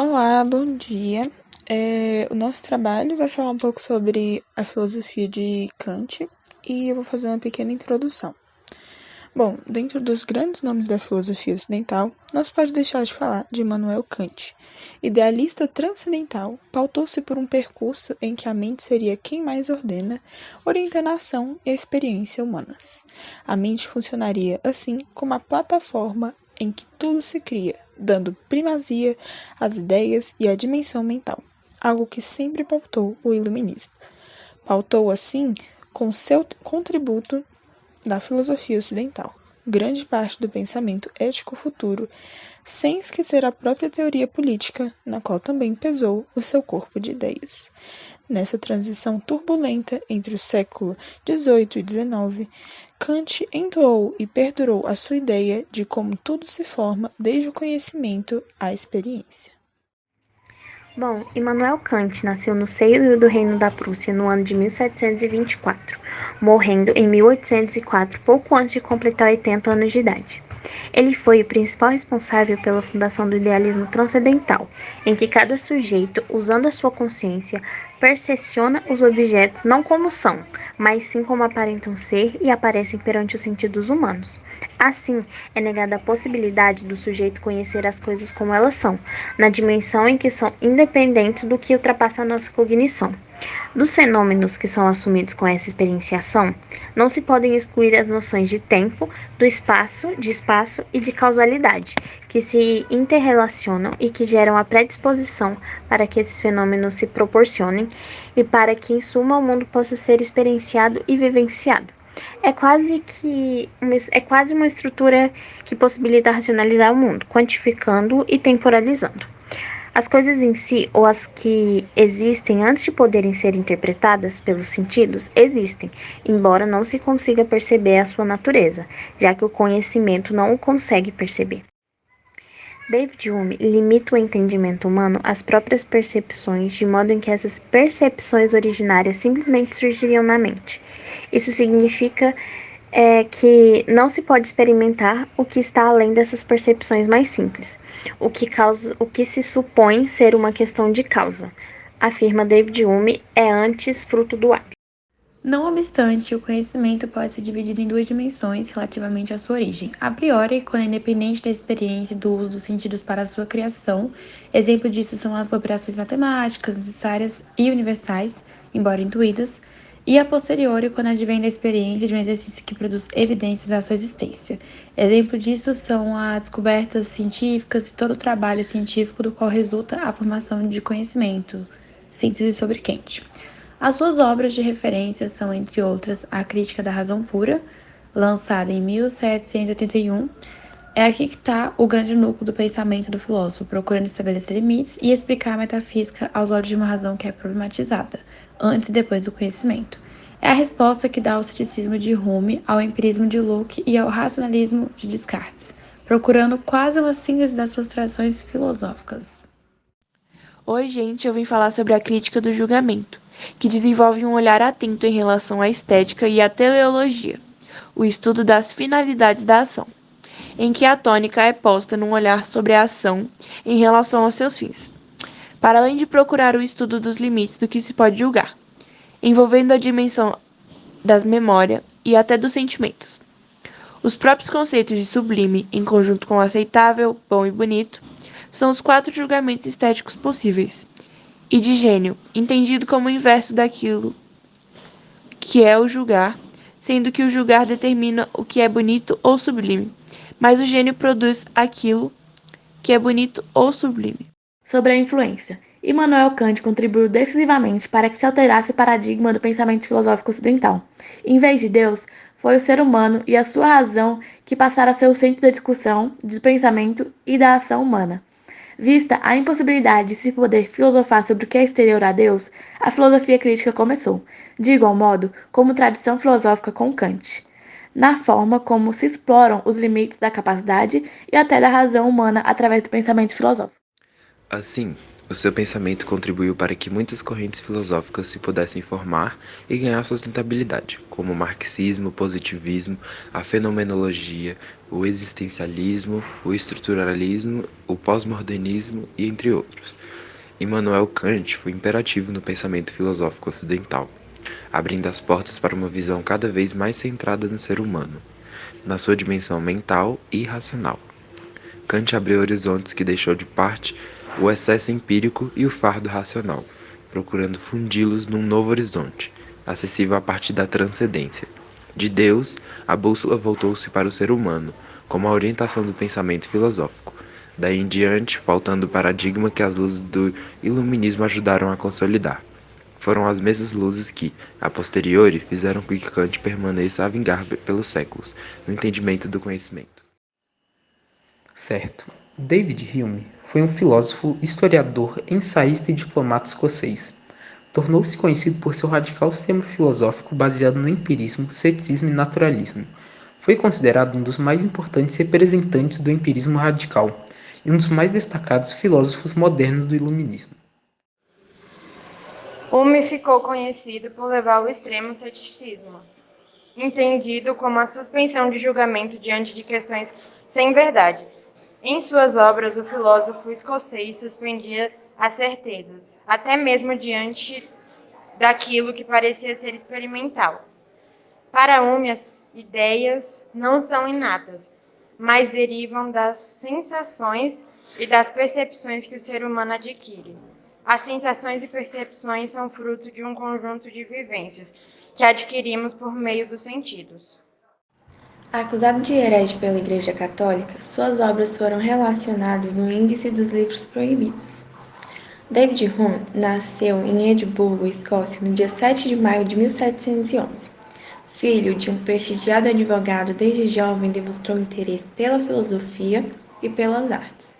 Olá, bom dia. O nosso trabalho vai falar um pouco sobre a filosofia de Kant e eu vou fazer uma pequena introdução. Bom, dentro dos grandes nomes da filosofia ocidental, não se pode deixar de falar de Immanuel Kant. Idealista transcendental, pautou-se por um percurso em que a mente seria quem mais ordena, orientando a ação e a experiência humanas. A mente funcionaria, assim, como a plataforma em que tudo se cria, dando primazia às ideias e à dimensão mental, algo que sempre pautou o iluminismo. Pautou, assim, com seu contributo da filosofia ocidental, grande parte do pensamento ético futuro, sem esquecer a própria teoria política, na qual também pesou o seu corpo de ideias. Nessa transição turbulenta entre o século XVIII e XIX, Kant entoou e perdurou a sua ideia de como tudo se forma desde o conhecimento à experiência. Bom, Immanuel Kant nasceu no seio do Reino da Prússia no ano de 1724, morrendo em 1804, pouco antes de completar 80 anos de idade. Ele foi o principal responsável pela fundação do idealismo transcendental, em que cada sujeito, usando a sua consciência, percepciona os objetos não como são, mas sim como aparentam ser e aparecem perante os sentidos humanos. Assim, é negada a possibilidade do sujeito conhecer as coisas como elas são, na dimensão em que são independentes do que ultrapassa a nossa cognição. Dos fenômenos que são assumidos com essa experienciação, não se podem excluir as noções de tempo, de espaço e de causalidade, que se interrelacionam e que geram a predisposição para que esses fenômenos se proporcionem e para que, em suma, o mundo possa ser experienciado e vivenciado. É quase uma estrutura que possibilita racionalizar o mundo, quantificando e temporalizando. As coisas em si, ou as que existem antes de poderem ser interpretadas pelos sentidos, existem, embora não se consiga perceber a sua natureza, já que o conhecimento não o consegue perceber. David Hume limita o entendimento humano às próprias percepções, de modo em que essas percepções originárias simplesmente surgiriam na mente. Isso significa que não se pode experimentar o que está além dessas percepções mais simples, o que se supõe ser uma questão de causa, afirma David Hume, é antes fruto do hábito. Não obstante, o conhecimento pode ser dividido em duas dimensões relativamente à sua origem. A priori, quando é independente da experiência e do uso dos sentidos para a sua criação. Exemplo disso são as operações matemáticas necessárias e universais, embora intuídas. E a posteriori, quando advém da experiência de um exercício que produz evidências da sua existência. Exemplo disso são as descobertas científicas e todo o trabalho científico do qual resulta a formação de conhecimento. Síntese sobre Kant. As suas obras de referência são, entre outras, A Crítica da Razão Pura, lançada em 1781. É aqui que está o grande núcleo do pensamento do filósofo, procurando estabelecer limites e explicar a metafísica aos olhos de uma razão que é problematizada, antes e depois do conhecimento. É a resposta que dá ao ceticismo de Hume, ao empirismo de Locke e ao racionalismo de Descartes, procurando quase uma síntese das suas tradições filosóficas. Oi, gente, eu vim falar sobre a crítica do julgamento, que desenvolve um olhar atento em relação à estética e à teleologia, o estudo das finalidades da ação, em que a tônica é posta num olhar sobre a ação em relação aos seus fins, para além de procurar o estudo dos limites do que se pode julgar, envolvendo a dimensão das memória e até dos sentimentos. Os próprios conceitos de sublime, em conjunto com aceitável, bom e bonito, são os 4 julgamentos estéticos possíveis, e de gênio, entendido como o inverso daquilo que é o julgar, sendo que o julgar determina o que é bonito ou sublime, mas o gênio produz aquilo que é bonito ou sublime. Sobre a influência. Immanuel Kant contribuiu decisivamente para que se alterasse o paradigma do pensamento filosófico ocidental. Em vez de Deus, foi o ser humano e a sua razão que passaram a ser o centro da discussão, do pensamento e da ação humana. Vista a impossibilidade de se poder filosofar sobre o que é exterior a Deus, a filosofia crítica começou, de igual modo como tradição filosófica com Kant, na forma como se exploram os limites da capacidade e até da razão humana através do pensamento filosófico. Assim, O seu pensamento contribuiu para que muitas correntes filosóficas se pudessem formar e ganhar sustentabilidade, como o marxismo, o positivismo, a fenomenologia, o existencialismo, o estruturalismo, o pós-modernismo e entre outros. Immanuel Kant foi imperativo no pensamento filosófico ocidental, abrindo as portas para uma visão cada vez mais centrada no ser humano, na sua dimensão mental e racional. Kant abriu horizontes que deixou de parte o excesso empírico e o fardo racional, procurando fundi-los num novo horizonte, acessível a partir da transcendência. De Deus, a bússola voltou-se para o ser humano, como a orientação do pensamento filosófico. Daí em diante, faltando o paradigma que as luzes do iluminismo ajudaram a consolidar. Foram as mesmas luzes que, a posteriori, fizeram com que Kant permaneça a vingar pelos séculos, no entendimento do conhecimento. Certo. David Hume foi um filósofo, historiador, ensaísta e diplomata escocês. Tornou-se conhecido por seu radical sistema filosófico baseado no empirismo, ceticismo e naturalismo. Foi considerado um dos mais importantes representantes do empirismo radical e um dos mais destacados filósofos modernos do iluminismo. Hume ficou conhecido por levar ao extremo o ceticismo, entendido como a suspensão de julgamento diante de questões sem verdade. Em suas obras, o filósofo escocês suspendia as certezas, até mesmo diante daquilo que parecia ser experimental. Para Hume, as ideias não são inatas, mas derivam das sensações e das percepções que o ser humano adquire. As sensações e percepções são fruto de um conjunto de vivências que adquirimos por meio dos sentidos. Acusado de herege pela Igreja Católica, suas obras foram relacionadas no Índice dos Livros Proibidos. David Hume nasceu em Edimburgo, Escócia, no dia 7 de maio de 1711. Filho de um prestigiado advogado, desde jovem demonstrou interesse pela filosofia e pelas artes.